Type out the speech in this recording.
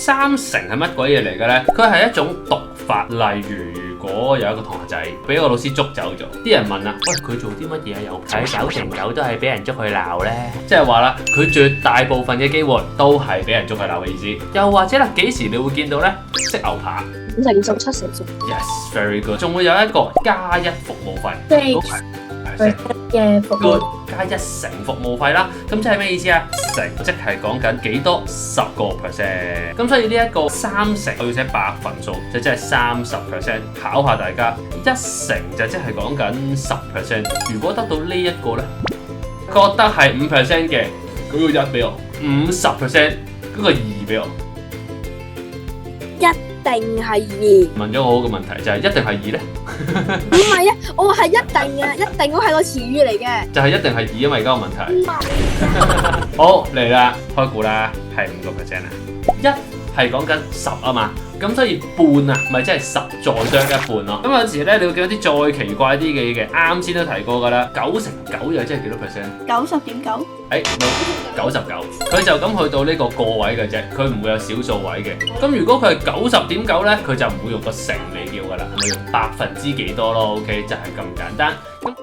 三成係乜鬼嘢嚟嘅咧？佢係一種讀法，例如果有一個同學仔俾個老師捉走咗，啲人問啦，喂，佢做啲乜嘢啊？又睇9成9都係俾人捉去鬧咧，即係話啦，佢絕大部分嘅機會都係俾人捉去鬧嘅意思。又或者啦，幾時你會見到咧？識牛扒5成10 7成10 ，yes，very good。仲會有一個加一服務費，即係嘅服務加1成服務費啦。咁即係咩意思啊？成即係講緊幾多10%。咁所以呢一個3成我要寫百分數，就即係30%。考下大家，1成就即係講緊10%。如果得到呢一個咧，覺得係5% 嘅，嗰個1俾我；50%嗰個2俾我。一定係2。問咗我好嘅問題就係一定係2咧？唔係啊，我係一定嘅，一定我係個詞語嚟嘅。就係一定係2，因為而家個問題。唔係。好嚟啦，開估啦，係5%啊。1係講緊10啊嘛，咁所以半啊，咪即係10再相一半咯。咁有陣時咧，你會見到啲再奇怪啲嘅嘢嘅，啱先都提過㗎啦。9成9又即係幾多%？ 90.9。99，佢就咁去到呢個位嘅啫，佢唔會有小數位嘅。咁如果佢係90.9咧，佢就唔會用個成嚟叫㗎啦，咪用百分之幾多咯？OK，就係咁簡單。咁